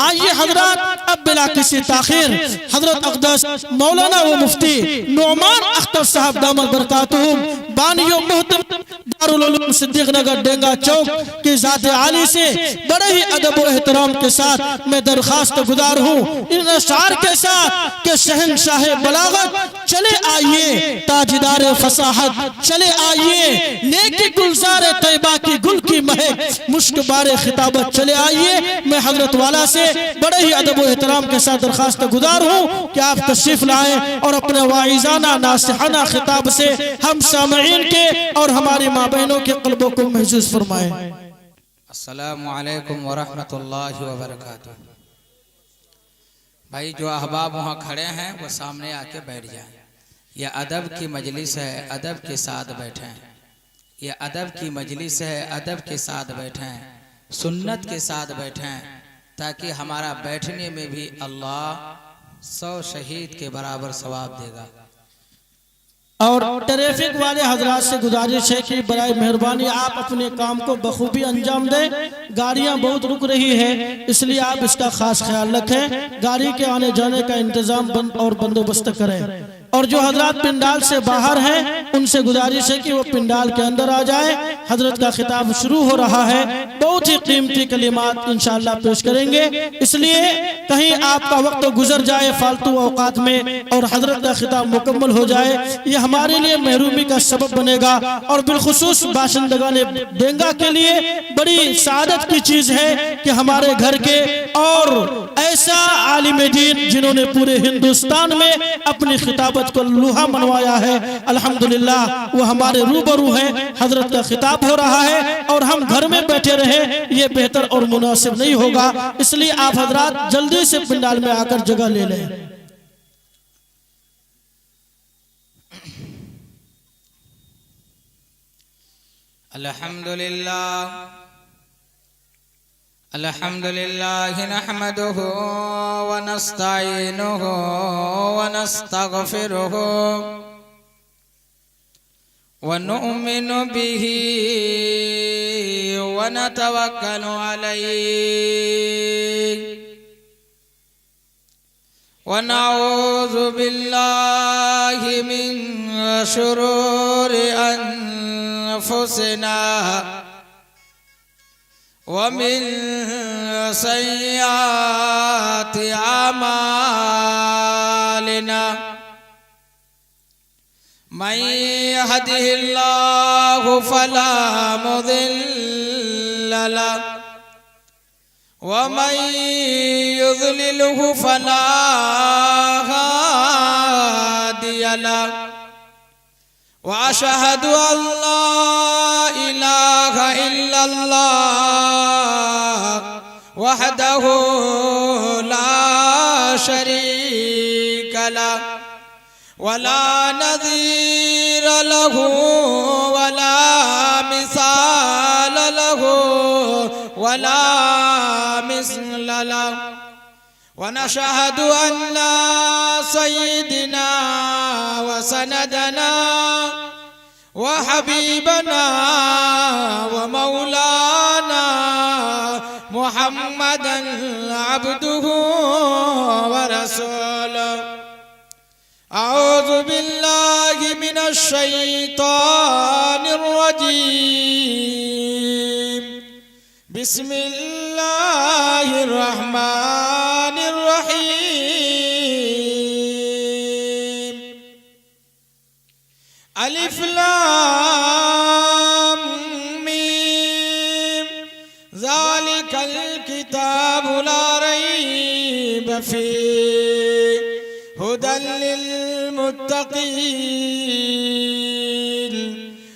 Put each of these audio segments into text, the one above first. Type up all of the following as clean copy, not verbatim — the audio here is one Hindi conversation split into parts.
आइए हजरत अब बिला किसी ताखिर हजरत अक़दस मौलाना व मुफ्ती नुमान अख्तर साहब दामद बरकातुहुम बानियों मोहतरम दारुल उलूम सिद्दीक नगर डेंगा चौक की ज़ात आली से बड़े ही अदब व एहतराम के साथ मैं दरखास्त गुजार हूँ इन अशार के साथ के शहंशाह बलागत चले आइए, ताजदार फसाहत चले आइए, नेकी गुलजार तैयबा की गुल की महक मुश्क बारे खिताबत चले आइए। मैं हजरत वाला से बड़े ही अदब व एहतराम के साथ दरखास्त गुजार हूँ कि आप तशरीफ लाएं और अपने वाइजाना नासिहाना खिताब से हम सामईन के और हमारी माँ बहनों के क़ल्बों को महसूस फरमाएं। अस्सलामु अलैकुम व रहमतुल्लाहि व बरकातुहू। भाई जो अहबाब वहाँ खड़े हैं वो सामने आके बैठ जाएं। यह अदब की मजलिस है, अदब के साथ बैठें। यह अदब की मजलिस है, अदब के साथ बैठें, सुन्नत के साथ बैठें, ताकि हमारा बैठने में भी अल्लाह 100 शहीद के बराबर सवाब देगा। और ट्रैफिक वाले हजरात से गुजारिश है कि बराए मेहरबानी आप अपने काम को बखूबी अंजाम दें। गाड़ियां बहुत रुक रही है, इसलिए आप इसका खास ख्याल रखें। गाड़ी के आने जाने का इंतजाम बंदोबस्त करें। और जो हजरात पिंडाल से बाहर हैं उनसे गुजारिश है कि वो पिंडाल के अंदर आ जाए। हजरत का खिताब शुरू हो रहा है, बहुत ही कीमती कलिमात इंशाअल्लाह पेश करेंगे, इसलिए कहीं आपका वक्त गुजर जाए फालतू औकात में और हजरत का खिताब मुकम्मल हो जाए, यह हमारे लिए महरूमी का सबब बनेगा। और बिलखुसूस बाशिंदगाने डेंगा के लिए बड़ी सादत की चीज है कि हमारे घर के और ऐसा आलिम दीन जिन्होंने पूरे हिंदुस्तान में अपनी खिताबत को लूहा मनवाया है, अल्हम्दुलिल्लाह वो हमारे रूबरू हैं। हजरत का खिताब हो रहा है और हम घर में बैठे रहे, ये बेहतर और मुनासिब नहीं होगा, इसलिए आप हजरात जल्दी से पिंडाल में आकर जगह ले लें। अल्हम्दुलिल्लाह अल्हम्दुलिल्लाह नहमदुहु व नस्तईनुहु व नस्तगफिरुहु व नु'मिनु बिही व नतवक्कलु अलैहि व नऊज़ु बिल्लाहि मिन शुरूरि अनफुसिना वमिन सय्याति आमालिना मन यहदिहिल्लाहु फला मुदिल्ल लहु व मन युज़लिलहु फला हादिय लहु व अशहदु अल्ला इलाहा इल्लल्लाह वहदहु ला शरीक लहु वला नज़ीर लहु वला मिसाल लहु वला मिस्ल लहु व नशहदु अन्ना सय्यिदना व सनदना व हबीबना व मौलाना मुहम्मदन अब्दुहु व रसूलुहु। अऊज़ु बिल्लाहि मिनश शैतानिर रजीम। बिस्मिल्लाहिर रहमानिर रहीम। अलिफ लाम मीम ज़ालिकल किताबु ला रैब फीह हुदल लिल मुत्तक़ीन।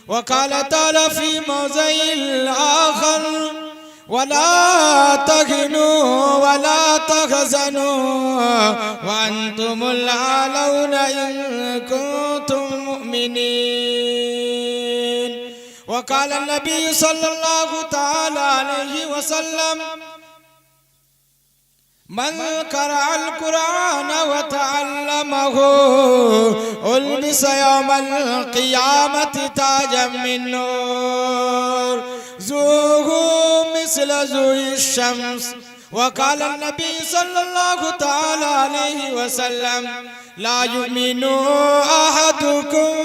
वक़ाल तआला फ़ी मौज़िल आख़र वला तहिनु वला तहज़नु व अंतुमुल आलौना इन कुंतुम मुमिनीन। वक़ाल नबी सल्लल्लाहु तआला अलैहि वसल्लम मन क़रअल कुरान व तअल्लमहु उल्बिस यौमल क़ियामति ताजम मिन नूर ज़ुहु मिस्ल ज़ुइ शम्स वक़ाल नबी सल्लल्लाहु तआला अलैहि वसल्लम ला युमिनु अहदुकुम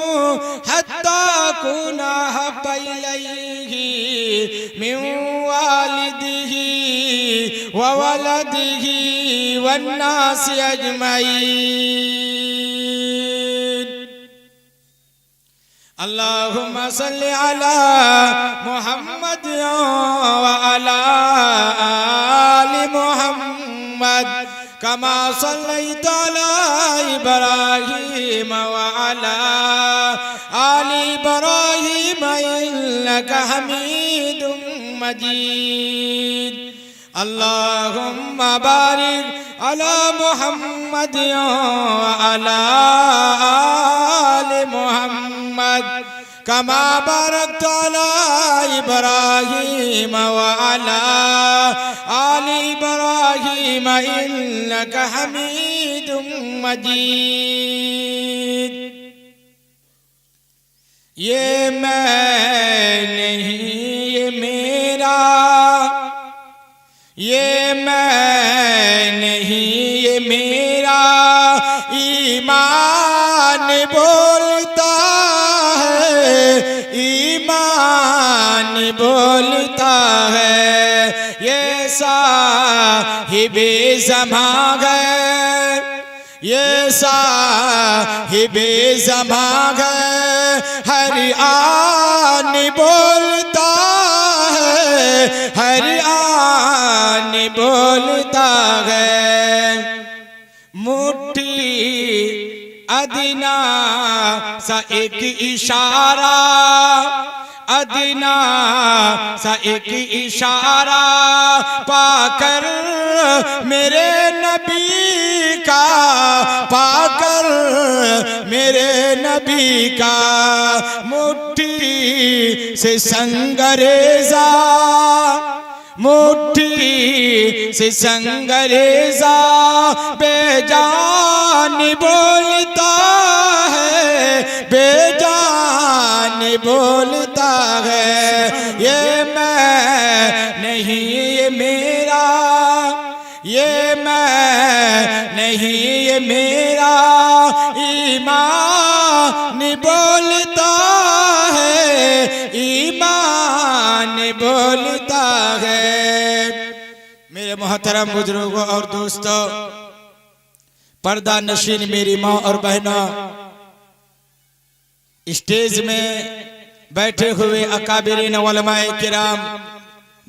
हत्ता कुना हब्बा इलैहि मिन वालिदिही व वलदिही वन्नासि अजमईन। अल्लाहुम्मा सल्लि अला मुहम्मद व अला आलि मुहम्मद कमा सल्लैता अला इब्राहीम व अला आलि इब्राहीम इन्नका हमीदुम मजीद। अल्लाहुम्मा बारिक अला मुहम्मद व अला आलि मुहम्मद कमा बारकता अला इब्राहीम व अला आलि इब्राहीम इन्नका हमीदुम मजीद। ये मैं नहीं ये मेरा, ये मैं नहीं ये मेरा ईमान बोलता है, ईमान बोलता है। ये साहिबे ज़मां है, ये साहिबे ज़मां है, हर आन बोलता है, हर आन बोलता है। मुट्ठी अदना सा एक इशारा, अदना सा एक इशारा पाकर मेरे नबी का, पाकर मेरे नबी का मुट्ठी से संगरेजा, मुट्ठी से संगरेजा बेजान बोलता है, बेजान बोलता है। ये मैं नहीं ये मेरा, ये मैं नहीं ये मेरा ईमान बोलता है, ईमान बोलता है। मेरे मोहतरम बुजुर्गों और दोस्तों, पर्दा नशीन मेरी माँ और बहनों, स्टेज में बैठे हुए अकाबिरीन उलमाए किराम,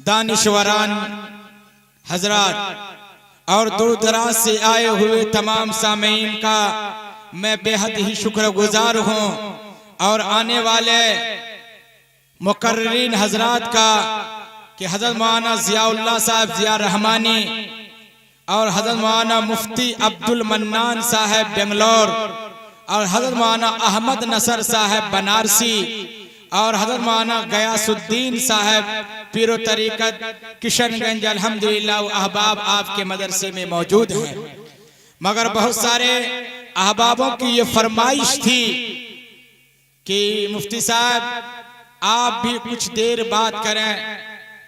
दानिशवरान हजरात और दूर दराज से आए हुए तमाम सामीन का मैं बेहद ही शुक्रगुजार हूँ। और आने वाले मुकर्रीन हजरात का कि हज़रत मौलाना ज़ियाउल्लाह साहब ज़िया रहमानी और हज़रत मौलाना मुफ्ती अब्दुल मन्नान साहब बेंगलोर और हज़रत मौलाना अहमद नसर साहब बनारसी और हज़रत मौलाना गयासुद्दीन साहब पीरो तरीक़त किशनगंज अल्हम्दुलिल्लाह अहबाब आपके मदरसे में मौजूद हैं। मगर बहुत सारे अहबाबों की ये फरमाइश थी कि मुफ्ती साहब आप भी कुछ देर बात करें,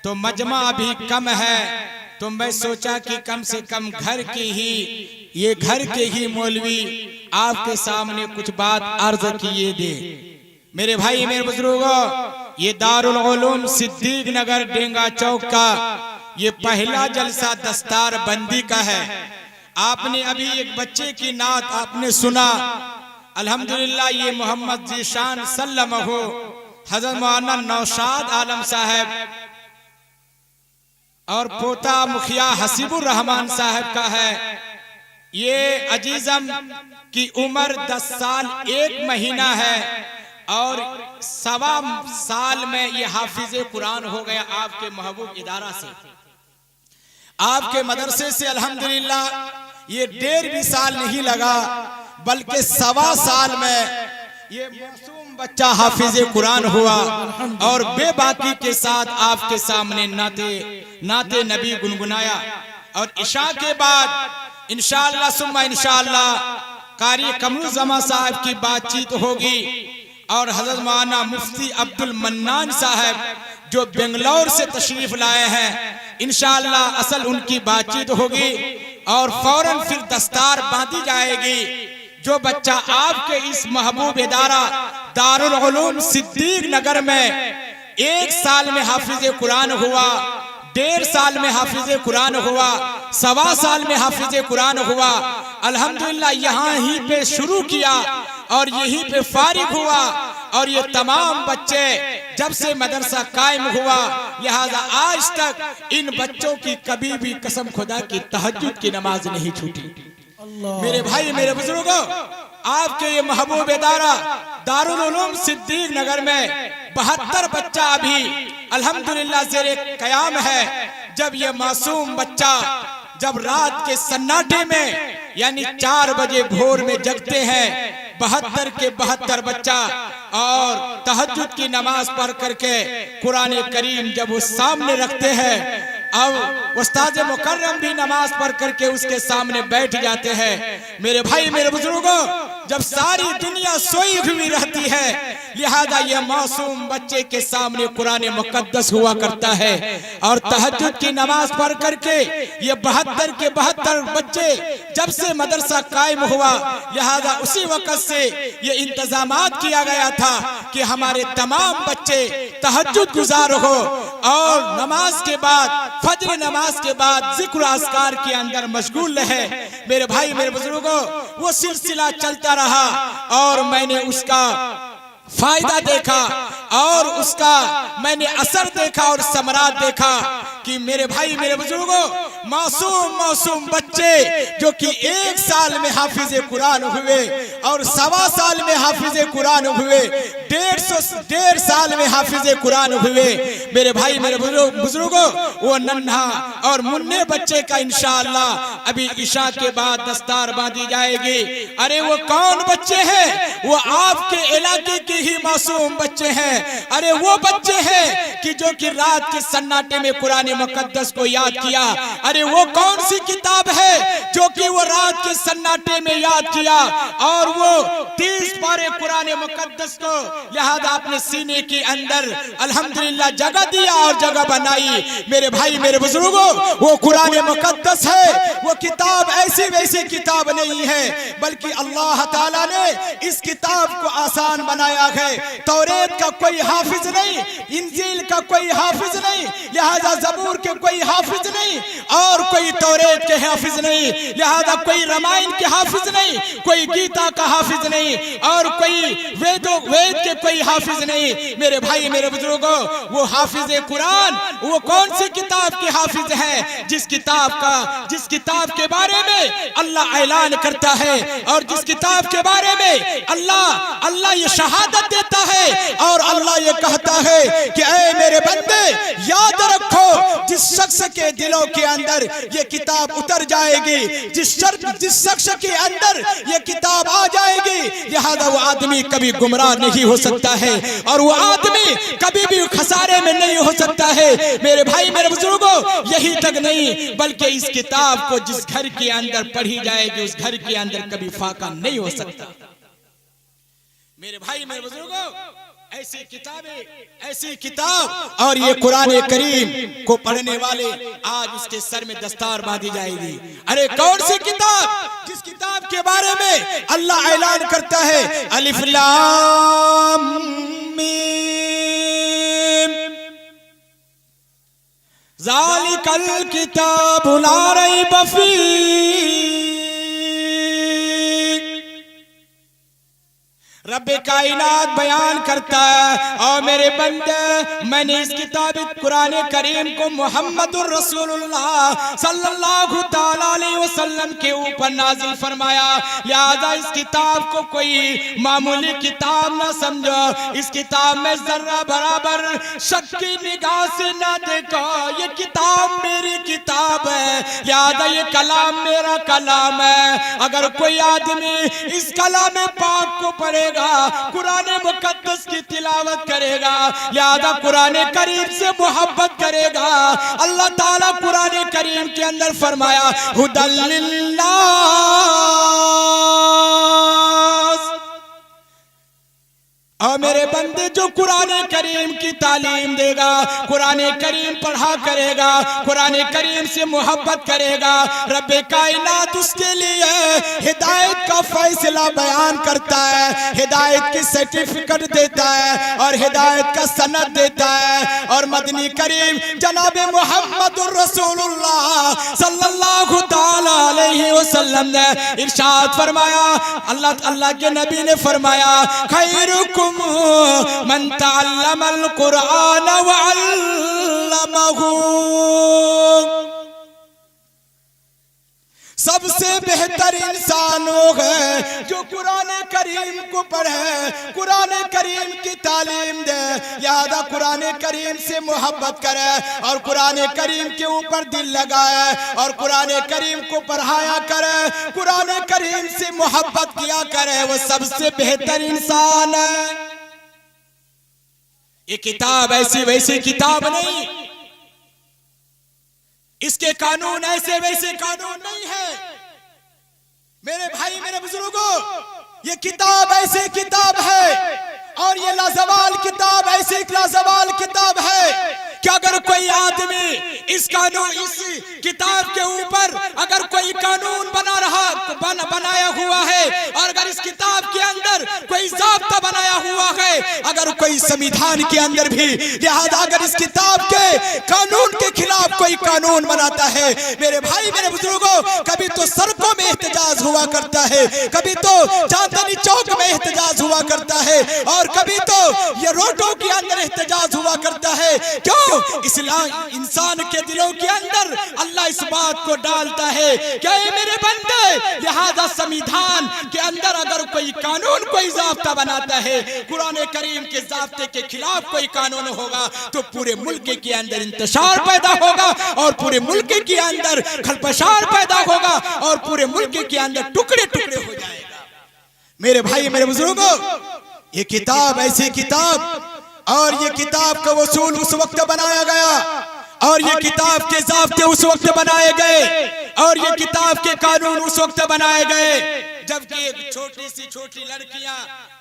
तो मजमा अभी कम है, तो मैं सोचा कि कम से कम घर के ही, ये घर के ही मौलवी आपके सामने कुछ बात अर्ज किए दे। मेरे भाई मेरे बुजुर्गों, ये दारुल उलूम सिद्दीक नगर डेंगा चौक का ये पहला जलसा दस्तार बंदी का है। आपने अभी एक बच्चे की नात आपने सुना, अल्हम्दुलिल्लाह ये मोहम्मद जीशान सल्लल्लाहु हज़रत मौलाना नौशाद आलम साहब और पोता मुखिया हसीबुर रहमान साहब का है। ये अजीजम की उम्र 10 साल 1 महीना है और 1.25 साल में ये हाफिज़े कुरान हो गया आपके महबूब इदारा से, आपके मदरसे से। अल्हम्दुलिल्लाह ये 1.5 साल नहीं लगा, बल्कि 1.25 साल में ये मासूम बच्चा हाफिज़े कुरान हुआ और बेबाकी के साथ आपके सामने नाते नबी गुनगुनाया। और इशा के बाद इंशाअल्लाह सुम्मा इंशाअल्लाह कारी कमरुज़्ज़मा साहब की बातचीत होगी और हज़रत मौलाना मुफ्ती अब्दुल मन्नान साहब जो बेंगलोर से तशरीफ लाए हैं, इंशाअल्लाह असल उनकी बातचीत होगी और फौरन फिर दस्तार बांधी जाएगी। जो बच्चा आपके इस महबूब इदारा दारुल उलूम सिद्दीक नगर में 1 साल में हाफिज कुरान हुआ, 1.5 साल में हाफिज कुरान हुआ, 1.25 साल में हाफिज कुरान हुआ, अल्हम्दुलिल्लाह यहाँ ही पे शुरू किया और यहीं पे फारिग हुआ। और ये तमाम बच्चे जब से मदरसा कायम हुआ, लिहाजा आज तक इन बच्चों की कभी भी कसम खुदा की तहज्जुद की नमाज नहीं छूटी। मेरे भाई मेरे बुजुर्गों, आपके ये महबूब इदारा दारुल उलूम सिद्दीक नगर में 72 बच्चा अभी अल्हम्दुलिल्लाह ज़ेरे क़याम है। जब ये मासूम बच्चा जब रात के सन्नाटे में यानी 4 बजे भोर में जगते हैं, 72 के 72 बच्चा और तहज्जुद की नमाज पढ़ करके कुरान करीम जब वो सामने रखते हैं, अब उस्ताद मुकर्रम भी नमाज पढ़ करके उसके सामने बैठ जाते हैं। मेरे भाई मेरे बुजुर्गों, जब सारी दुनिया सोई हुई रहती है, लिहाजा ये मासूम बच्चे के सामने कुरान मुकद्दस हुआ करता है और तहज्जुद की नमाज पढ़ करके ये 72 के 72 बच्चे जब से मदरसा कायम हुआ, लिहाजा उसी वक्त से ये इंतजामात किया गया था कि हमारे तमाम बच्चे तहज्जुद गुजार हो और नमाज के बाद फजर नमाज के बाद जिक्र अस्कार के अंदर मशगूल रहे। मेरे भाई मेरे बुजुर्गों, वो सिलसिला चलता रहा और मैंने उसका फायदा देखा और उसका मैंने असर देखा और समरात देखा कि मेरे भाई मेरे बुजुर्गों, मासूम बच्चे जो कि 1 साल में हाफिज कुरान हुए और 1.25 साल में हाफिज कुरान हुए, 1.5 साल में हाफिज कुरान हुए। मेरे भाई मेरे बुजुर्गों, वो नन्हा और मुन्ने बच्चे का इंशाअल्लाह अभी इशा के बाद दस्तार बांधी जाएगी। अरे वो कौन बच्चे हैं? वो आपके इलाके के ही मासूम बच्चे हैं। अरे वो बच्चे हैं कि जो कि रात के सन्नाटे में कुरान मुकद्दस को याद किया। अरे वो कौन सी किताब है जो कि वो रात के सन्नाटे में याद किया और वो 30 पारे कुरान मुकद्दस को लिहाजा अपने सीने के अंदर अल्हम्दुलिल्लाह जगह दिया और जगह बनाई। मेरे भाई मेरे बुजुर्गों, वो कुरान मुकद्दस है, वो किताब ऐसी वैसी किताब नहीं है, बल्कि अल्लाह ताला ने इस किताब को आसान बनाया है। तौरेत का कोई हाफिज नहीं, इंजील का कोई हाफिज नहीं, लिहाजा ज़बूर के कोई हाफिज नहीं और कोई तौरेत के हाफिज नहीं, लिहाजा कोई रामायण के हाफिज नहीं, कोई गीता का हाफिज नहीं और कोई वेद के कोई हाफिज नहीं। मेरे भाई मेरे बुजुर्गों, वो हाफिज कुरान वो कौन सी किताब के हाफिज है? जिस किताब के बारे में अल्लाह ऐलान करता है और जिस किताब के बारे में अल्लाह ये शहादत देता है और अल्लाह ये कहता है कि ऐ मेरे बंदे, याद रखो जिस शख्स के दिलों के अंदर ये किताब उतर जाएगी, जिस शख्स के अंदर ये किताब आ जाएगी, लिहाजा वो आदमी कभी गुमराह नहीं हो सकता है और वो आदमी कभी भी खसारे में नहीं हो सकता है। मेरे भाई मेरे बुजुर्गों, यही तक नहीं बल्कि इस किताब को जिस घर के अंदर पढ़ी जाएगी उस घर के अंदर कभी फाका नहीं हो सकता। मेरे भाई मेरे बुजुर्गों, ऐसी किताब और ये कुरान करीम को पढ़ने वाले आज उसके सर में दस्तार बांधी जाएगी। अरे कौन सी किताब? जिस किताब के बारे में अल्लाह ऐलान करता है अलिफ लाम मीम ज़ालिकल किताबु ला रैब फीह। रब्बे कायनात बयान करता है और मेरे बंदे, मैंने इस किताब कुरान करीम को मुहम्मदुर रसूलुल्लाह सल्लल्लाहु ताला अलैहि वसल्लम के ऊपर नाजिल फरमाया। लिहाजा इस किताब को कोई मामूली किताब ना समझो, इस किताब में जर्रा बराबर शक की निगाह से ना देखो। ये किताब मेरी किताब है, लिहाजा ये कलाम मेरा कलाम है। अगर कोई आदमी इस कलाम पाक को पढ़ेगा, कुरान मुकद्दस की तिलावत करेगा, लिहाजा कुरान करीम से मोहब्बत करेगा। अल्लाह ताला कुरान करीम के अंदर फरमाया हुदल लिन्नास, और मेरे बंदे जो कुरान करीम की तालीम देगा, कुरान करीम पढ़ा करेगा, कुरान करीम से मोहब्बत करेगा, रब्बे कायनात उसके लिए हिदायत का फैसला बयान करता है, हिदायत की सर्टिफिकेट देता है और हिदायत का सनद देता है। और मदनी करीम जनाब मुहम्मदुर रसूलुल्लाह सल्लल्लाहु ताला अलैहि वसल्लम ने इरशाद फरमाया, अल्लाह के नबी ने फरमाया, खैरुकुम मन तअल्लमल कुरान व अल्लमहु, सबसे बेहतर इंसान वो है जो कुरान करीम को पढ़े, कुरान करीम की तालीम दे, लिहाजा कुरान करीम से मोहब्बत करे और कुरान करीम के ऊपर दिल लगाए और कुरान करीम को पढ़ाया करे, कुरान करीम से मोहब्बत किया करे, वो सबसे बेहतर इंसान है। ये किताब ऐसी वैसी किताब नहीं, इसके कानून ऐसे वैसे कानून नहीं है मेरे भाई मेरे बुजुर्गों। ये किताब ऐसी किताब है और ये लाजवाल किताब ऐसी लाजवाल किताब है कि अगर कोई आदमी इस कानून इस किताब के ऊपर अगर कोई कानून बनाया हुआ है और अगर इस किताब के अंदर कोई ज़ाब्ता बनाया हुआ है, अगर कोई संविधान के अंदर भी, लिहाजा अगर इस किताब के कानून के खिलाफ कोई कानून बनाता है मेरे भाई मेरे बुजुर्गों, कभी तो सड़कों में एहतजाज हुआ करता है, कभी तो चांदनी चौक में एहतजाज हुआ करता है और कभी तो ये रोडों के अंदर एहतजाज हुआ करता है। क्यों? इस्लाम इंसान के दिलों के अंदर अल्लाह इस बात को डालता है कि मेरे बंदे, लिहाजा संविधान के अंदर अगर कोई कानून कोई ज़ाब्ता बनाता है, कुरान करीम के ज़ाब्ते के खिलाफ कोई कानून होगा तो पूरे मुल्क के अंदर इंतशार पैदा होगा और पूरे मुल्क के अंदर खलबशार पैदा होगा और पूरे मुल्क के अंदर टुकड़े टुकड़े हो जाएगा। मेरे भाई मेरे बुजुर्गों, ये किताब ऐसी किताब और ये किताब का वसूल उस वक्त बनाया गया और ये किताब के ज़ाब्ते उस वक्त बनाए गए और ये किताब के कानून उस वक्त बनाए गए जबकि छोटी सी छोटी लड़कियां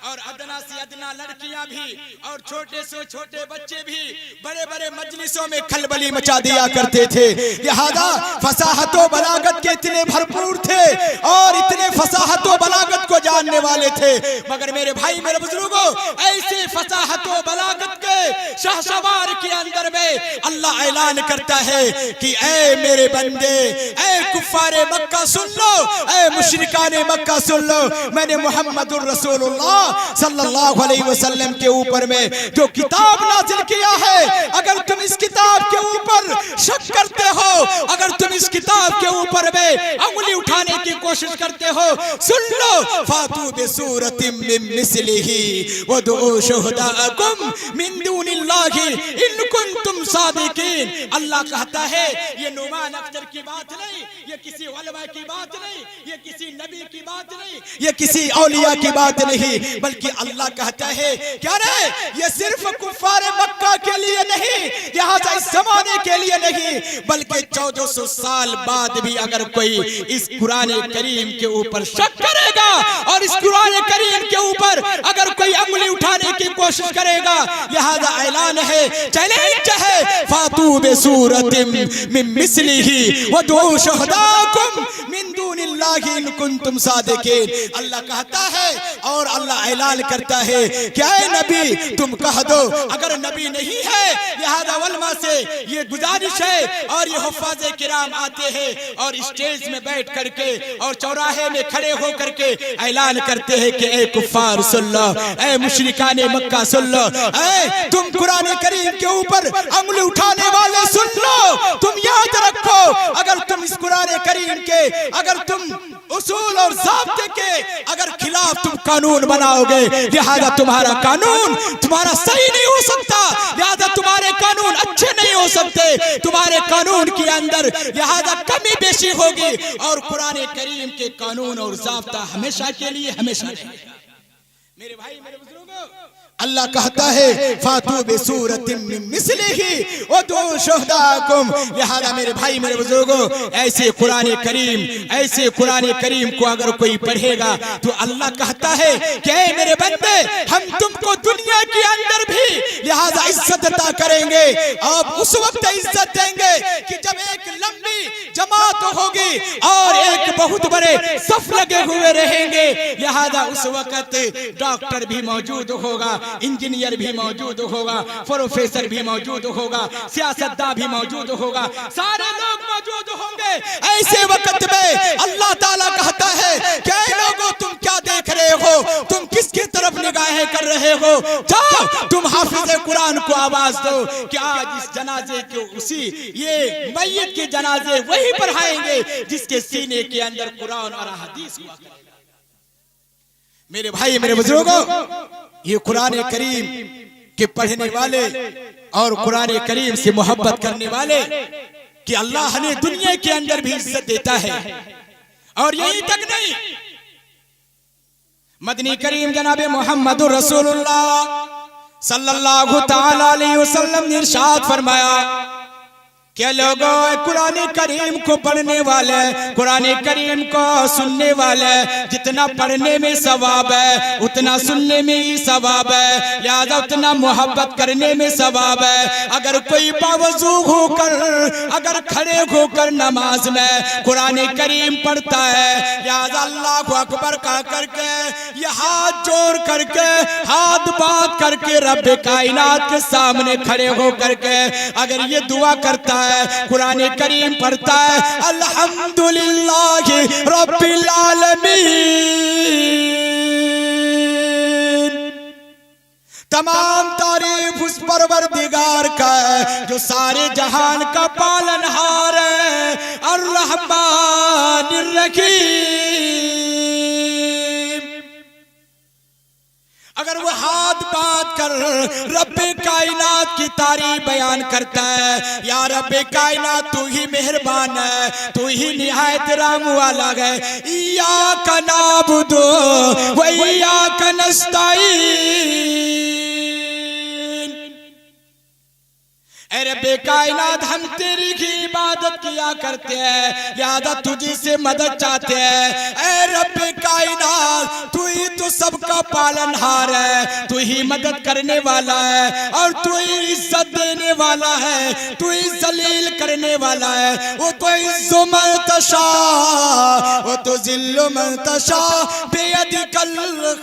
और अदना सी अदना लड़कियां भी और छोटे से छोटे बच्चे भी बड़े बड़े मजलिसों में खलबली मचा दिया करते थे। लिहाजा फसाहत व बलागत के इतने भरपूर थे और इतने फसाहत व बलागत को जानने वाले थे, मगर मेरे भाई मेरे बुजुर्गों, ऐसे फसाहत व बलागत के शहसवार के अंदर में अल्लाह ऐलान करता है कि ऐ मेरे बंदे, ऐ कुफ्फारे मक्का सुन लो, ऐ मुशरिकाने मक्का सुन लो, मैंने मुहम्मदुर रसूलुल्लाह सल्लल्लाहु अलैहि वसल्लम के ऊपर में जो किताब नाज़िल किया है, अगर तुम इस किताब के ऊपर शक करते हो, अगर तुम इस किताब के ऊपर में उंगली उठाने की कोशिश करते हो, सुन लो, फातू बिसूरतिम मिन मिस्लिही वदऊ शुहदाअकुम मिन दूनिल्लाहि इन कुंतुम सादिकीन। अल्लाह कहता है, ये नुमान अख्तर की बात नहीं, ये किसी उलमा की बात नहीं, ये किसी नबी की बात नहीं, ये किसी औलिया की बात नहीं, बल्कि अल्लाह कहता है क्या रे, ये सिर्फ कुफ्फारे मक्का के लिए नहीं, यहाँ इस जमाने के लिए नहीं, बल्कि 1400 साल बाद भी अगर कोई इस कुरान करीम के ऊपर शक करेगा और इस कुरान करीम के ऊपर अगर कोई उंगली उठाने की कोशिश करेगा, लिहाजा ऐलान है, चैलेंज है, फातू बिसूरतिम मिन मिस्लिही वदऊ शुहदाअकुम मिन दूनिल्लाहि इन कुंतुम सादिकीन। अल्लाह कहता है और अल्लाह ऐलान करता है क्या है नबी, तुम कह दो, अगर नबी नहीं है, लिहाजा उलमा से ये गुजारिश है और ये हुफ्फाज़े किराम आते हैं और स्टेज में बैठ करके और चौराहे में खड़े हो करके ऐलान करते हैं कि ए कुफ्फार सुन लो, ए मुशरिकाने मक्का सुन लो, ए तुम कुरान करीम के ऊपर उंगली उठाने वाले सुन लो, तुम याद रखो, अगर तुम इस कुरान करीम के अगर तुम उसूल और ज़ाब्ते के अगर खिलाफ तुम कानून बनाओगे, लिहाजा तुम्हारा कानून तुम्हारा सही नहीं हो सकता, लिहाजा तुम्हारे कानून अच्छे नहीं हो सकते, तुम्हारे कानून के अंदर लिहाजा कमी बेशी होगी और कुरान करीम के कानून और ज़ाब्ता हमेशा के लिए हमेशा रहेगा। मेरे भाई मेरे बुजुर्गों, अल्लाह कहता है फातू बेसूरतिम मिन मिस्लिही वदू शुहदाकुम। लिहाजा मेरे भाई मेरे बुजुर्गों, ऐसे कुरान करीम को अगर कोई पढ़ेगा तो अल्लाह कहता है कि ऐ मेरे बंदे, हम तुमको दुनिया के अंदर भी लिहाजा इज्जत अता करेंगे। आप उस वक्त इज्जत देंगे कि जब एक लंबी जमात होगी और एक बहुत बड़े सफ लगे हुए रहेंगे। लिहाजा उस वक्त डॉक्टर भी मौजूद होगा, इंजीनियर भी मौजूद होगा, प्रोफेसर भी मौजूद होगा, सियासतदान भी मौजूद होगा, सारे लोग मौजूद होंगे। ऐसे वक्त में अल्लाह ताला कहता है कि लोगों तुम क्या देख रहे हो, तुम किसकी तरफ निगाहें कर रहे हो, जाओ तुम हाफिज कुरान को आवाज दो कि आज इस जनाजे के उसी ये मैयत के जनाजे वही पढ़ाएंगे जिसके सीने के अंदर कुरान और हदीस हुआ करेगा। मेरे भाई मेरे बुजुर्गों, ये कुरान करीम के पढ़ने वाले और कुरान करीम से मोहब्बत करने वाले कि अल्लाह ने दुनिया के अंदर भी इज्जत देता है। और यही तक नहीं, मदनी करीम जनाबे मोहम्मदुर रसूलुल्लाह सल्लल्लाहु तआला अलैहि वसल्लम ने इरशाद फरमाया क्या लोगों, कुरान करीम को पढ़ने वाले, कुरान करीम को सुनने वाले, जितना पढ़ने में सवाब है उतना सुनने में ही सवाब है, लिहाजा उतना मोहब्बत करने में सवाब है। अगर कोई बावजू होकर, अगर खड़े होकर नमाज में कुरान करीम पढ़ता है, लिहाजा अल्लाह को अकबर कह करके, ये हाथ जोड़ करके, हाथ बात करके रब कायनात के सामने खड़े हो करके अगर ये दुआ करता है, कुरान करीम पढ़ता है, अल्हम्दुलिल्लाह रब्बिल आलमीन, तमाम तारीफ उस परवरदिगार का है जो सारे जहान का पालनहार है, अर्रहमानिर रहीम। अगर वो हाथ बात कर रब्बे कायनात की तारीफ बयान करता है, या रब्बे कायनात तू ही मेहरबान है, तू ही निहायत रहम वाला है, इय्याका नअबुदु व इय्याका नस्तईन। ऐ रब्बे कायनात, हम तेरी ही इबादत किया करते हैं, लिहाजा तुझी से मदद चाहते हैं। ऐ रब्बे कायनात, तू ही तो सबका पालनहार है, तू ही मदद करने वाला है और तू ही इज्जत देने वाला है, तू ही जलील करने वाला है। वो तो इज्जो मन तशा, वो तो जिल्लो मन तशा, बेयदिकल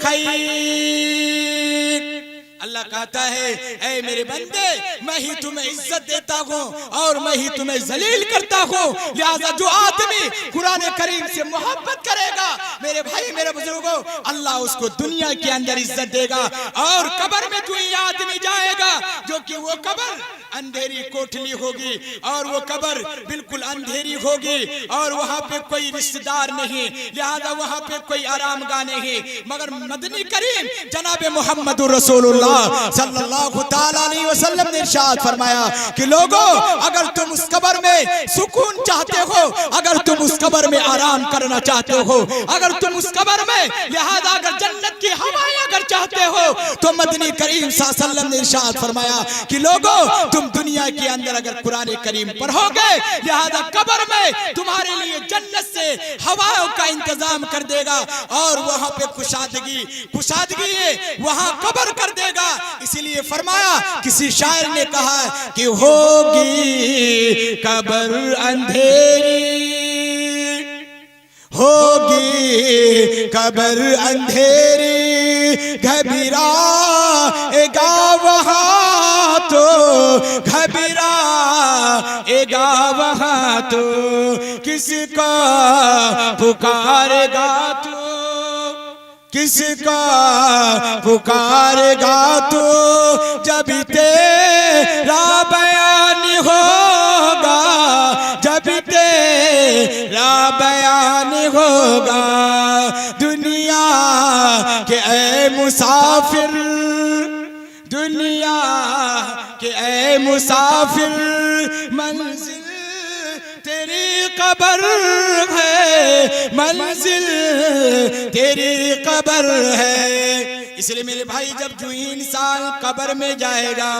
खैर। अल्लाह कहता है ऐ मेरे बंदे, मैं ही तुम्हें इज्जत देता हूँ और मैं ही तुम्हें जलील करता हूँ। लिहाजा जो आदमी कुरान करीम से मोहब्बत करेगा, मेरे भाई मेरे बुजुर्गों, अल्लाह उसको दुनिया के अंदर इज्जत देगा और कब्र में कोई आदमी जाएगा जो कि वो कब्र अंधेरी कोठली होगी और वो कब्र बिल्कुल अंधेरी होगी और वहाँ पे कोई रिश्तेदार नहीं, लिहाजा वहाँ पे कोई आरामगाह नहीं। मगर मदनी करीम जनाबे मोहम्मदुर रसूलुल्लाह सल्लल्लाहु तआला अलैहि वसल्लम ने इरशाद फरमाया कि लोगों, अगर तुम उस कब्र में सुकून चाहते हो, अगर तुम उस कब्र में आराम करना चाहते हो, अगर तुम उस कब्र में लिहाजा अगर जन्नत की हवाएं अगर चाहते हो, तो मदनी करीम सल्लल्लाहु अलैहि वसल्लम ने इरशाद फरमाया कि लोगों, तुम दुनिया के अंदर अगर कुरान करीम पढ़ोगे, लिहाजा कब्र में तुम्हारे लिए जन्नत से हवाओं का इंतजाम कर देगा और वहां पे कुशादगी वहां कब्र कर देगा। इसीलिए फरमाया, किसी शायर ने कहा कि होगी कब्र अंधेरी, होगी कब्र अंधेरी, घबराएगा वहां तो, घबराएगा वहां तो, किसका पुकारेगा तो, किसका पुकारेगा तो, जब तेरा बयान होगा, जब तेरा बयान होगा। दुनिया के ऐ मुसाफिर, दुनिया के ऐ मुसाफिर, मंजिल तेरी कब्र है, मंजिल तेरी कब्र है। इसलिए मेरे भाई जब जो इंसान कब्र में जाएगा,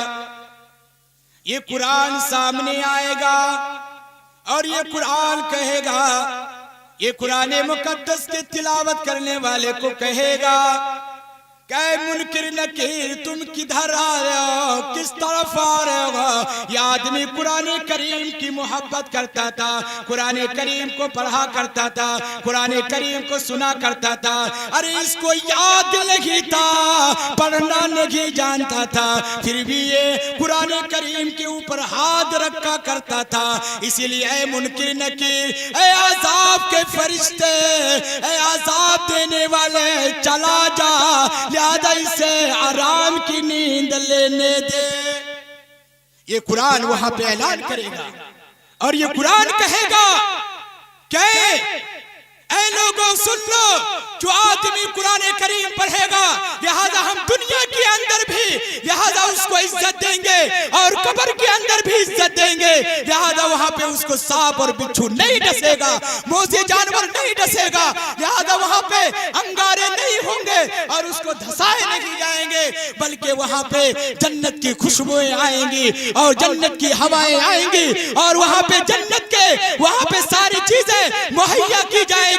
ये कुरान सामने आएगा और ये कुरान कहेगा, ये कुरान मुकद्दस के तिलावत करने वाले को कहेगा, कै मुनकिर नकीर तुम किधर आ रहे हो, किस तरफ आ रहे हो। यह आदमी कुरान करीम की मोहब्बत करता था, कुरान करीम को पढ़ा करता था, कुरान करीम को सुना करता था। अरे इसको याद नहीं था, पढ़ना नहीं जानता था, फिर भी ये कुरान करीम के ऊपर हाथ रखा करता था। इसीलिए ऐ मुनकिर नकीर, ऐ अज़ाब के फरिश्ते, ऐ अज़ाब देने वाले, चला जा, लिहाजा इसे आराम की नींद लेने दे। ये कुरान वहां पे ऐलान करेगा और ये कुरान कहेगा क्या, ऐ लोगों सुन लो, जो आदमी कुरान करीम पढ़ेगा, लिहाजा हम दुनिया के अंदर भी लिहाजा उसको इज्जत देंगे और कब्र के अंदर भी इज्जत देंगे। लिहाजा वहां पे उसको सांप और बिच्छू नहीं डसेगा, मोजे जानवर नहीं डसेगा, लिहाजा वहां पे अंगारे नहीं होंगे और उसको धसाए नहीं जाएंगे, बल्कि वहां पे जन्नत की खुशबुएं आएंगी और जन्नत की हवाएं आएंगी और वहां पे जन्नत के वहां पे सारी चीजें मुहैया की जाएंगी।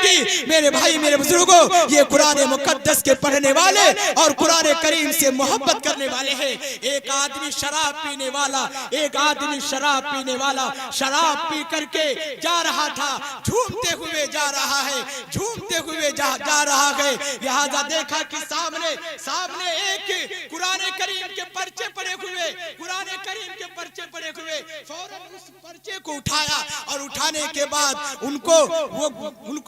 मेरे भाई मेरे बुजुर्गों, ये कुरान मुकद्दस के पढ़ने वाले और कुरान करीम से मोहब्बत करने वाले हैं। एक आदमी शराब पीने वाला, एक आदमी शराब पीने वाला शराब पी करके जा रहा था, झूमते हुए जा रहा है, झूमते हुए जा रहा है। लिहाजा देखा कि सामने एक कुरान करीम के पर्चे पड़े हुए, कुरान करीम के पर्चे पड़े हुए, फौरन उस पर्चे को उठाया और उठाने के बाद उनको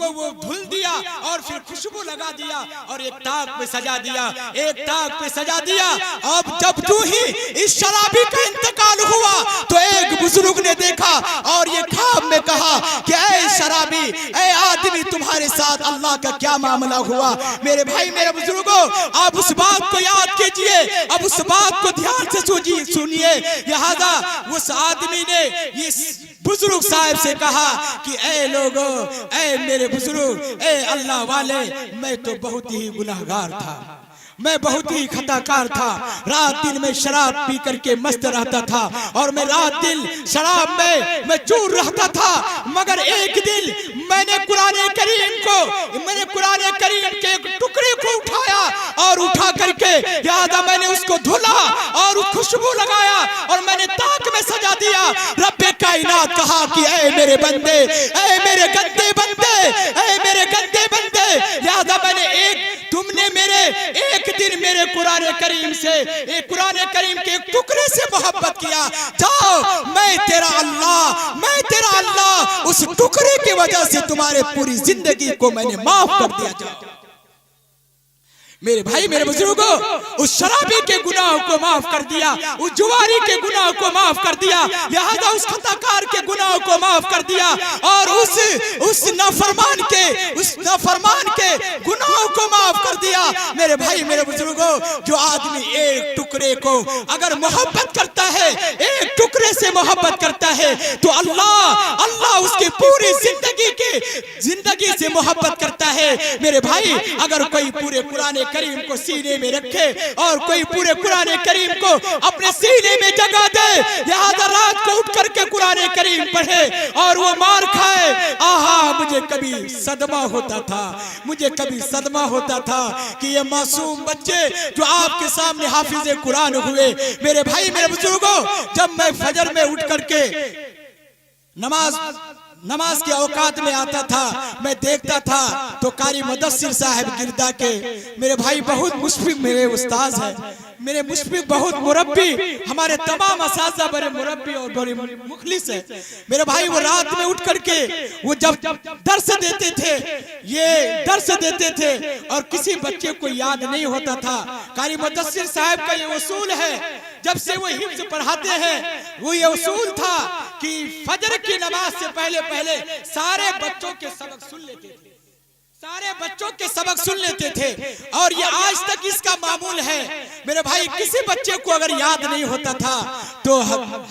वो धुल दिया और फिर खुशबू लगा दिया और एक ताक पे सजा दिया, एक ताक पे सजा दिया। अब जब तू ही इस शराबी का इंतकाल हुआ तो एक बुजुर्ग ने देखा और ये ख्वाब में कहा कि ऐ शराबी, ऐ आदमी, तुम्हारे साथ अल्लाह का क्या मामला हुआ। मेरे भाई मेरे बुजुर्गों, आप उस बात को याद कीजिए, अब उस बात को ध्यान से सुनिए। लिहाजा उस आदमी ने इस बुजुर्ग साहब से कहा कि ऐ लोगों, ऐ मेरे बुजुर्ग, ऐ अल्लाह वाले, मैं तो बहुत ही गुनाहगार था, मैं बहुत ही खताकार था, रात दिन में शराब पी करके मस्त रहता था और मैं रात दिन शराब में मैं चूर रहता था। मगर एक दिन मैंने कुरान करीम के एक टुकड़े को उठाया और उठा करके यादा मैंने उसको धुला और खुशबू लगाया और मैंने ताक में सजा दिया। रब्बे कायनात कहा कि ऐ मेरे बंदे, ऐ मेरे गंदे बंदे, ऐ मेरे गंदे बंदे, यादा मैंने तुमने मेरे एक दिन मेरे कुरान करीम से, एक कुरान करीम के एक टुकड़े से मोहब्बत किया, जाओ मैं तेरा अल्लाह उस टुकड़े की वजह से तुम्हारे पूरी जिंदगी को मैंने माफ कर दिया। जाओ मेरे भाई मेरे बुजुर्गों, उस शराबी के गुनाह को माफ कर दिया, उस जुआरी के गुनाह को माफ कर दिया, लिहाजा उस खताकार के गुनाह को माफ कर दिया और उस नाफरमान के गुनाह को माफ कर दिया। मेरे भाई मेरे बुजुर्गों, जो आदमी एक टुकड़े को अगर मोहब्बत करता है, एक टुकड़े से मोहब्बत करता है, तो अल्लाह उसकी पूरी जिंदगी से मोहब्बत करता है। मेरे भाई, अगर कोई पूरे कुरान करीम को सीने में रखे और कोई पूरे कुरान करीम को अपने सीने में जगह दे, लिहाजा रात को उठ करके कुरान करीम पढ़े और वो मार खाए, आहा मुझे कभी सदमा होता था कि ये मासूम बच्चे जो आपके सामने हाफिज कुरान हुए। मेरे भाई मेरे बुजुर्गों, जब मैं फजर में उठ करके नमाज के औकात में आता था, मैं देखता था तो कारी मुदस्सिर साहब गिरदा के मेरे भाई बहुत मुशफिक मेरे उस्ताद हैं, मेरे मुशफिक बहुत मुरब्बी, हमारे तमाम असातिज़ा बड़े मुरब्बी और बड़े मुखलिस है। मेरे भाई वो रात में उठ करके वो जब दर्स देते थे और किसी बच्चे को याद नहीं होता था। कारी मुदस्सिर साहब का ये उसूल है, जब से वो हिफ्ज़ पढ़ाते हैं, वो ये उसूल था कि फजर की नमाज से पहले सारे बच्चों के सबक सुन लेते थे, सारे बच्चों के सबक सुन लेते थे और ये आज तक इसका मामूल है। मेरे भाई किसी बच्चे को अगर याद नहीं होता था तो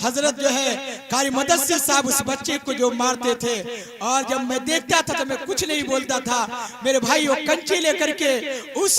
हजरत जो है कारी मुदस्सिर साहब उस बच्चे को जो मारते थे, और जब मैं देखता था तो मैं कुछ नहीं बोलता था। मेरे भाई वो कंची लेकर के उस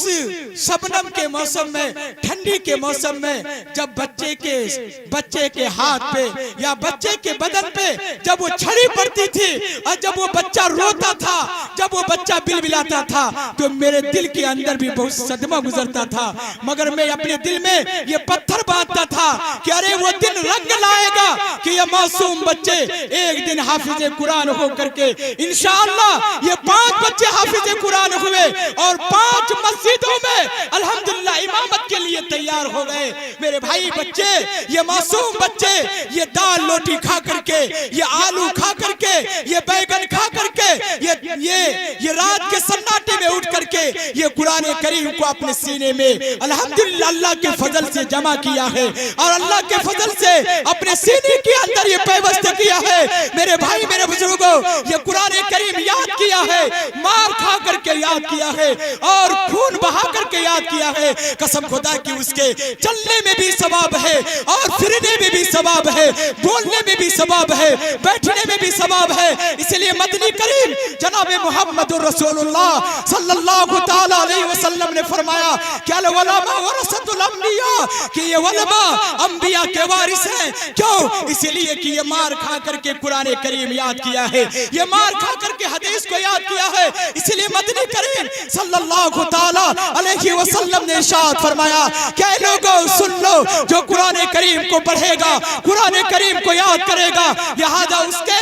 शबनम के मौसम में, ठंडी के मौसम में, जब बच्चे के हाथ पे या बच्चे के बदन पे जब वो छड़ी पड़ती थी और जब वो बच्चा रोता था, जब वो बच्चा बिलबिलाता था, तो मेरे दिल के अंदर भी बहुत सदमा गुजरता था। मगर मैं अपने दिल में ये पत्थर बांधता था कि अरे वो दिन रंग लाएगा कि ये मासूम बच्चे एक दिन हाफिज कुरान हो करके इंशाअल्लाह ये 5 बच्चे हाफिज कुरान हुए और 5 मस्जिदों में अल्हम्दुलिल्लाह इमामत के लिए तैयार हो गए। मेरे भाई बच्चे, ये मासूम बच्चे, ये दाल रोटी खा करके, ये आलू खा करके, ये बैगन खा करके, ये रात के सन्नाटे में उठ करके ये कुरान करीम को अपने सीने में अल्हम्दुलिल्लाह अल्लाह के फजल से जमा किया है और अल्लाह के फजल से अपने सीने के अंदर ये पैबस्त किया है। मेरे भाई, मेरे बुजुर्गों, ये कुरान करीम याद किया है, मार खा करके याद किया है और खून बहा करके याद किया है। कसम खुदा की उसके चलने में भी सवाब है और फिरने में भी सवाब है, बोलने में भी सवाब है, बैठने में भी सवाब है। इसलिए मदनी करीम जनाब मोहम्मद रसूलुल्लाह सल्लल्लाहु तआला अलैहि वसल्लम ने फरमाया कि अल उलमा वरसतुल अंबिया, कि ये उलमा अंबिया के वारिस हैं। क्यों? इसलिए कि ये मार खा करके कुरान करीम याद किया है, ये मार खा करके हदीस को याद किया है। इसलिए मदनी करीम सल्लल्लाहु तआला अलैहि वसल्लम ने इरशाद फरमाया कि लोगों सुन लो, जो कुरान करीम को पढ़ेगा, कुरान करीम को याद करेगा, लिहाजा उसके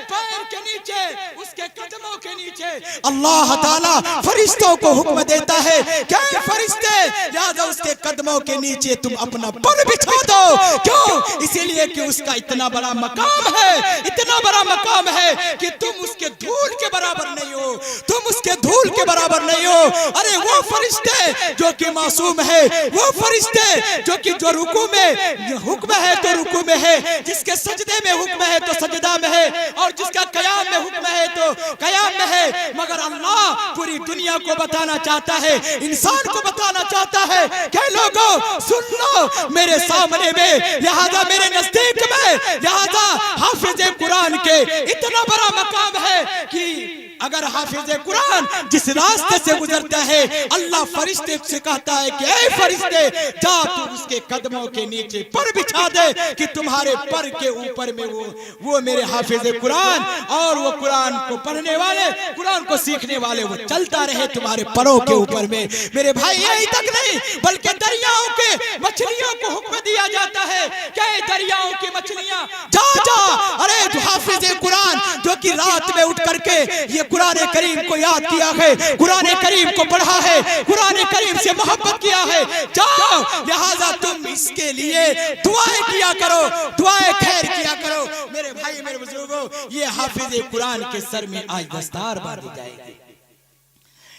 पैर के नीचे, उसके कदमों के नीचे अल्लाह ताला फरिश्तों को हुक्म देता है क्या फरिश्ते, लिहाजा उसके कदमों के नीचे तुम अपना पर बिछा दो। क्यों? इसीलिए कि उसका इतना बड़ा मकाम है, इतना बड़ा मकाम है कि तुम उसके धूल के बराबर नहीं हो, तुम उसके धूल के बराबर नहीं हो। अरे वो फरिश्ते जो कि मासूम है, वो फरिश्ते जो कि जो रुकू में हुक्म है तो रुकू में है, जिसके सजदे में हुक्म है तो सजदा में है, और जिसका कयाम में हुक्म है तो कयाम में है। मगर अल्लाह पूरी दुनिया को बताना चाहता है, इंसान को बताना चाहता है कि लोगों सुन लो मेरे सामने में, लिहाजा मेरे नजदीक में, लिहाजा हाफिज कुरान के इतना बड़ा मकाम है कि अगर हाफिज कुरान जिस रास्ते से गुजरता है, अल्लाह फरिश्ते से कहता है कि ऐ फरिश्ते जा तू उसके कदमों के नीचे पर बिछा दे कि तुम्हारे पर के ऊपर में वो मेरे हाफिज कुरान और वो कुरान को पढ़ने वाले, कुरान को सीखने वाले वो चलता रहे तुम्हारे परों के ऊपर में। मेरे भाई यही तक नहीं बल्कि दरियाओं के मछलियों को हुक्म दिया जाता है क्या दरियाओं की मछलियां जा जा, अरे जो हाफिज कुरान जो कि रात में उठ करके ये कुरान करीम को याद किया है, कुरान करीम को पढ़ा है, कुरान करीम से मोहब्बत किया है, जाओ लिहाजा तुम इसके लिए दुआएं किया करो, दुआएं खैर किया करो। मेरे भाई, मेरे बुजुर्गों, ये हाफिज कुरान के सर में आज दस्तार बांधी जाएगी।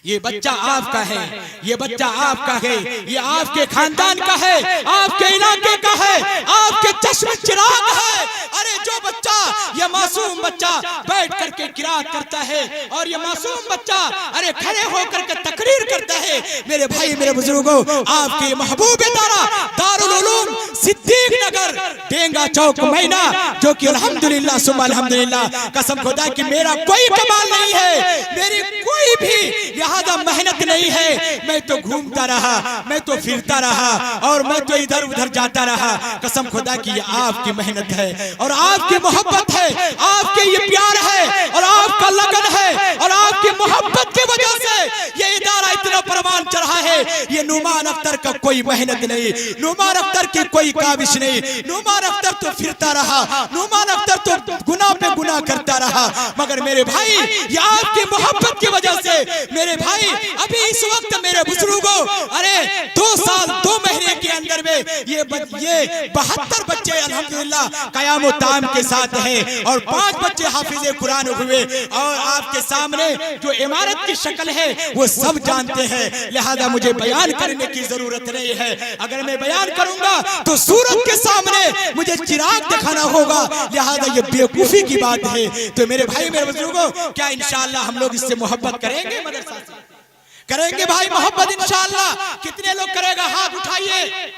ये बच्चा आपका है, ये बच्चा आपका है, ये आपके खानदान का है, आपके इलाके का है, आपके चश्मे चिराग है। अरे जो बच्चा, ये मासूम बच्चा बैठ करके किरात करता है और ये मासूम बच्चा अरे खड़े होकर के तकरीर करता है, मेरे भाई, मेरे बुजुर्गों, आपके महबूब दारा दारुल उलूम सिद्दीक नगर डेंगा चौक मैना, जो कि अल्हम्दुलिल्लाह सुम्मा अल्हम्दुलिल्लाह, कसम खुदा की मेरा कोई कमाल नहीं है, मेरी कोई भी लिहाजा मेहनत नहीं है, मैं तो घूमता रहा, मैं तो फिरता रहा और मैं तो इधर उधर जाता रहा। कसम खुदा की ये आपकी मेहनत है और आपकी मोहब्बत है, आपके ये प्यार है और आपका लगन है और आपकी मोहब्बत की वजह से ये इदारा इतना परवान चढ़ा है। ये नुमान अख्तर का कोई मेहनत नहीं, नुमान अख्तर की कोई काबिश नहीं, नुमान अख्तर तो फिरता रहा, नुमान अख्तर तो गुनाह पे गुनाह करता रहा। मगर मेरे भाई, ये आपकी मोहब्बत की वजह से मेरे भाई, अभी इस वक्त मेरे बुजुर्गों, अरे 2 साल 2 महीने के अंदर में ये 72 बच्चे अल्हम्दुलिल्लाह कयाम ताम के साथ हैं और 5 बच्चे हाफिज कुरान हुए। और आपके सामने जो इमारत की शक्ल है वो सब जानते हैं, लिहाजा मुझे बयान करने की जरूरत नहीं है। अगर मैं बयान करूंगा तो सूरत के सामने मुझे चिराग दिखाना होगा, लिहाजा ये बेवकूफी की बात बात है। तो मेरे भाई मेरे बुजुर्गों, क्या इंशाअल्लाह हम लोग इससे मोहब्बत करेंगे? मदरसा से करेंगे भाई मोहब्बत इंशाअल्लाह। कितने लोग करेगा? हाथ उठाइए।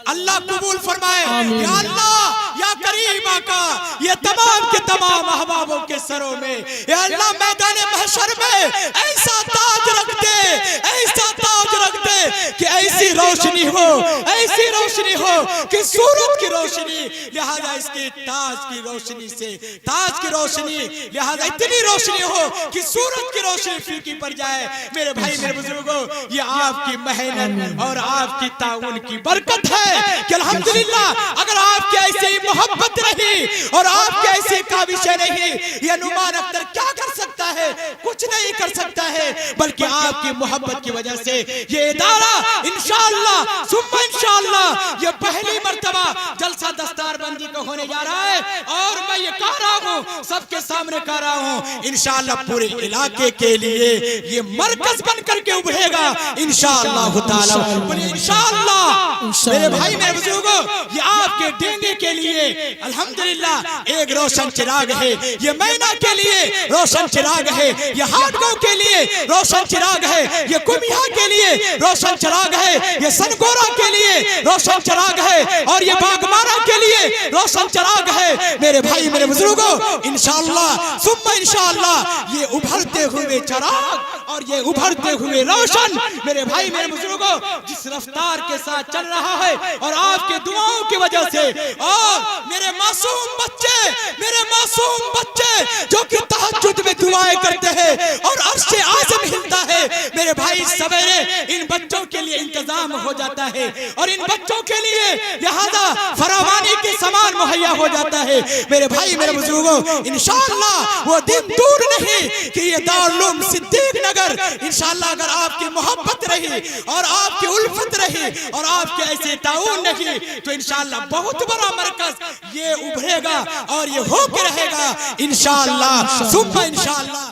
अल्लाह कबूल फरमाए। या अल्लाह या करीम आका, ये तमाम के तमाम अहबाबों के सरों में या अल्लाह मैदान महशर में ऐसा ताज रख दे, ऐसा ताज रख दे कि ऐसी रोशनी हो, ऐसी रोशनी हो कि सूरज की रोशनी, लिहाजा इसके ताज की रोशनी से, ताज की रोशनी, लिहाजा इतनी रोशनी हो कि सूरज की रोशनी फीकी पड़ जाए। मेरे भाई मेरे बुजुर्गों, ये आपकी मेहनत और आपकी ताउन की बरकत है कि अल्हम्दुलिल्लाह अगर आपकी ऐसी मोहब्बत रही और आपकी ऐसी काबिशें नहीं, ये नुमान अख्तर क्या कर सकता है? कुछ नहीं कर सकता है, बल्कि आपकी मोहब्बत की वजह से ये इदारा इंशाअल्लाह सुम्मा इंशाअल्लाह ये पहली मर्तबा जलसा दस्तारबंदी को होने जा रहा है। और मैं ये कह रहा हूँ, सबके सामने कह रहा हूँ, इंशाअल्लाह पूरे इलाके के लिए ये मरकज बन करके उभरेगा इंशाअल्लाह ताला। बोले इंशाअल्लाह। मेरे भाई मेरे बुजुर्गों, ये आपके डेंगे के लिए अल्हम्दुलिल्लाह एक रोशन चिराग है, ये मैना के लिए रोशन चिराग है, ये हाटगांव के लिए रोशन चिराग है, ये कुमिया के लिए रोशन चिराग है, ये सनगोरा के लिए रोशन चिराग है, और ये बागमारा के लिए रोशन चिराग है। मेरे भाई मेरे बुजुर्गों, इंशाअल्लाह सुम्मा इंशाअल्लाह ये उभरते हुए चिराग और ये उभरते हुए रोशन, मेरे भाई मेरे बुजुर्गों, जिस रफ्तार के साथ चल रहा है और आपके दुआओं की वजह से, और मेरे मासूम बच्चे जो कि तहज्जुद में दुआएं करते हैं और अर्शे आज़म हिलता है, मेरे भाई सवेरे इन बच्चों के लिए इंतजाम हो जाता है और इन बच्चों के लिए लिहाजा फरावानी के सामान मुहैया हो जाता है। मेरे भाई मेरे बुजुर्गों, इंशाअल्लाह वो दिन दूर नहीं कि ये दारुल उलूम सिद्दीक नगर इंशाअल्लाह अगर आपकी मोहब्बत रही और आपकी उल्फत रही और आपके ऐसे ताउन नहीं, तो इंशाअल्लाह बहुत बड़ा मरकज ये उभरेगा और ये होके रहेगा इंशाअल्लाह सुम्मा इंशाअल्लाह।